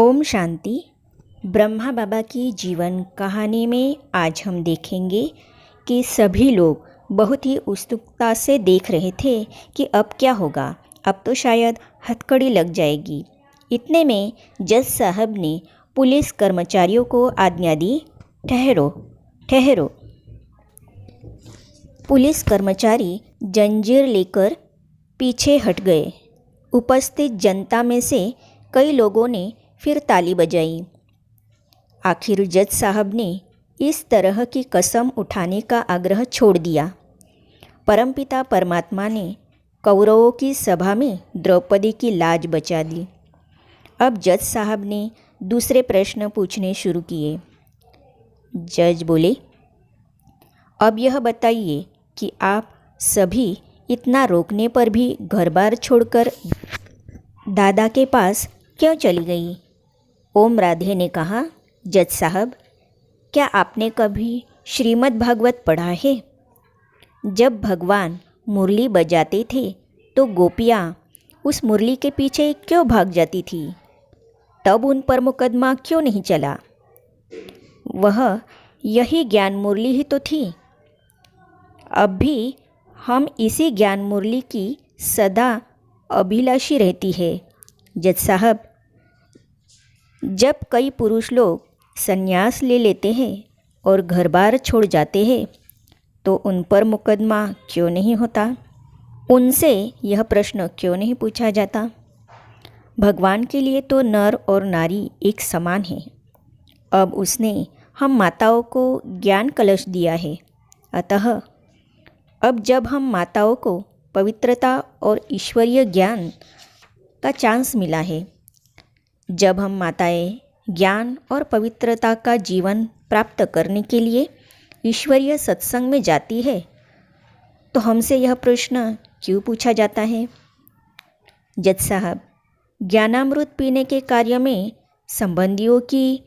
ओम शांति। ब्रह्मा बाबा की जीवन कहानी में आज हम देखेंगे कि सभी लोग बहुत ही उत्सुकता से देख रहे थे कि अब क्या होगा, अब तो शायद हथकड़ी लग जाएगी। इतने में जज साहब ने पुलिस कर्मचारियों को आज्ञा दी, ठहरो ठहरो। पुलिस कर्मचारी जंजीर लेकर पीछे हट गए। उपस्थित जनता में से कई लोगों ने फिर ताली बजाई। आखिर जज साहब ने इस तरह की कसम उठाने का आग्रह छोड़ दिया। परमपिता परमात्मा ने कौरवों की सभा में द्रौपदी की लाज बचा दी। अब जज साहब ने दूसरे प्रश्न पूछने शुरू किए। जज बोले, अब यह बताइए कि आप सभी इतना रोकने पर भी घर बार छोड़कर दादा के पास क्यों चली गई? ओम राधे ने कहा, जज साहब, क्या आपने कभी श्रीमद् भागवत पढ़ा है? जब भगवान मुरली बजाते थे तो गोपियाँ उस मुरली के पीछे क्यों भाग जाती थी? तब उन पर मुकदमा क्यों नहीं चला? वह यही ज्ञान मुरली ही तो थी। अब भी हम इसी ज्ञान मुरली की सदा अभिलाषी रहती है। जज साहब, जब कई पुरुष लोग संन्यास ले लेते हैं और घर बार छोड़ जाते हैं तो उन पर मुकदमा क्यों नहीं होता? उनसे यह प्रश्न क्यों नहीं पूछा जाता? भगवान के लिए तो नर और नारी एक समान है। अब उसने हम माताओं को ज्ञान कलश दिया है। अतः अब जब हम माताओं को पवित्रता और ईश्वरीय ज्ञान का चांस मिला है, जब हम माताएं ज्ञान और पवित्रता का जीवन प्राप्त करने के लिए ईश्वरीय सत्संग में जाती है, तो हमसे यह प्रश्न क्यों पूछा जाता है? जज साहब, ज्ञानामृत पीने के कार्य में संबंधियों की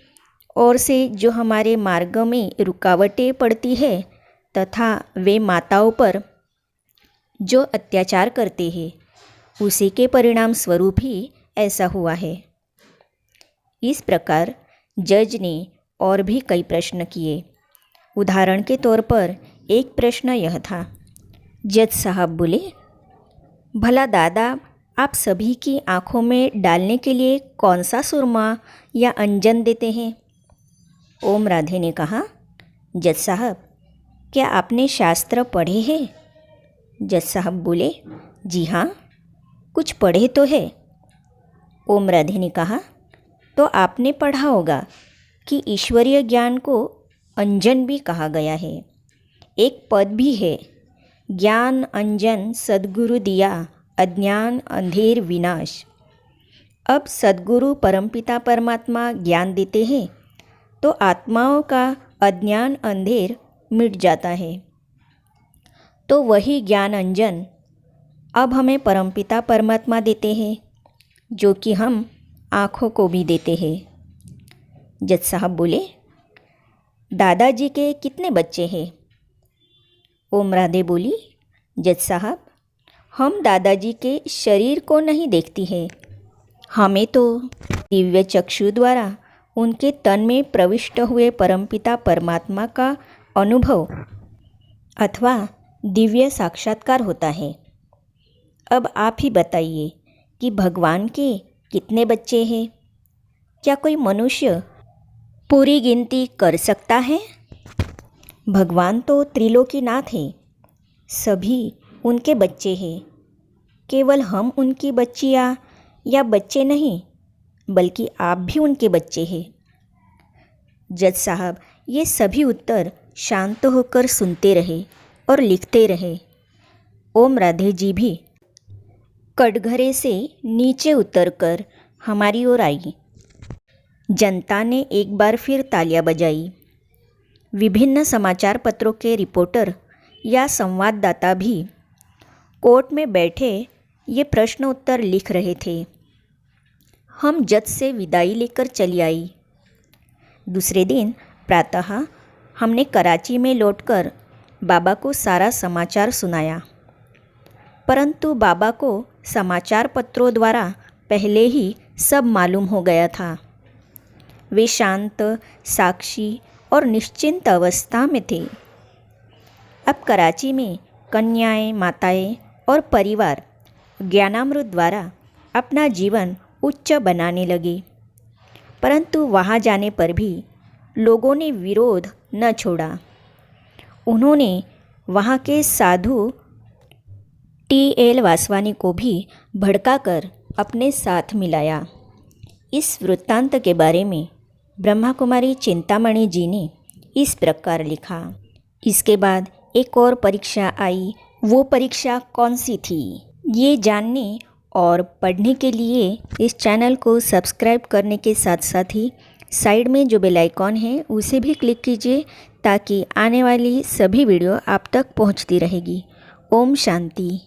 ओर से जो हमारे मार्ग में रुकावटें पड़ती है तथा वे माताओं पर जो अत्याचार करते हैं, उसी के परिणाम स्वरूप ही ऐसा हुआ है। इस प्रकार जज ने और भी कई प्रश्न किए। उदाहरण के तौर पर एक प्रश्न यह था। जज साहब बोले, भला दादा, आप सभी की आँखों में डालने के लिए कौन सा सुरमा या अंजन देते हैं? ओम राधे ने कहा, जज साहब, क्या आपने शास्त्र पढ़े हैं? जज साहब बोले, जी हाँ, कुछ पढ़े तो है। ओम राधे ने कहा, तो आपने पढ़ा होगा कि ईश्वरीय ज्ञान को अंजन भी कहा गया है। एक पद भी है, ज्ञान अंजन सद्गुरु दिया, अज्ञान अंधेर विनाश। अब सद्गुरु परमपिता परमात्मा ज्ञान देते हैं तो आत्माओं का अज्ञान अंधेर मिट जाता है। तो वही ज्ञान अंजन अब हमें परमपिता परमात्मा देते हैं, जो कि हम आँखों को भी देते हैं। जज साहब बोले, दादाजी के कितने बच्चे हैं? ओम राधे बोली, जज साहब, हम दादाजी के शरीर को नहीं देखती हैं, हमें तो दिव्य चक्षु द्वारा उनके तन में प्रविष्ट हुए परमपिता परमात्मा का अनुभव अथवा दिव्य साक्षात्कार होता है। अब आप ही बताइए कि भगवान के कितने बच्चे हैं? क्या कोई मनुष्य पूरी गिनती कर सकता है? भगवान तो त्रिलोकीनाथ हैं, सभी उनके बच्चे हैं। केवल हम उनकी बच्चियाँ या बच्चे नहीं, बल्कि आप भी उनके बच्चे हैं। जज साहब ये सभी उत्तर शांत होकर सुनते रहे और लिखते रहे। ओम राधे जी भी कटघरे से नीचे उतरकर हमारी ओर आई। जनता ने एक बार फिर तालियां बजाई। विभिन्न समाचार पत्रों के रिपोर्टर या संवाददाता भी कोर्ट में बैठे ये प्रश्न उत्तर लिख रहे थे। हम जज से विदाई लेकर चली आई। दूसरे दिन प्रातः हमने कराची में लौटकर बाबा को सारा समाचार सुनाया, परंतु बाबा को समाचार पत्रों द्वारा पहले ही सब मालूम हो गया था। वे शांत, साक्षी और निश्चिंत अवस्था में थे। अब कराची में कन्याएं, माताएं और परिवार ज्ञानामृत द्वारा अपना जीवन उच्च बनाने लगे, परंतु वहाँ जाने पर भी लोगों ने विरोध न छोड़ा। उन्होंने वहाँ के साधु T.L. वासवानी को भी भड़काकर अपने साथ मिलाया। इस वृत्तांत के बारे में ब्रह्मा कुमारी चिंतामणि जी ने इस प्रकार लिखा। इसके बाद एक और परीक्षा आई। वो परीक्षा कौन सी थी, ये जानने और पढ़ने के लिए इस चैनल को सब्सक्राइब करने के साथ साथ ही साइड में जो बेल आइकॉन है उसे भी क्लिक कीजिए, ताकि आने वाली सभी वीडियो आप तक पहुंचती रहेगी। ओम शांति।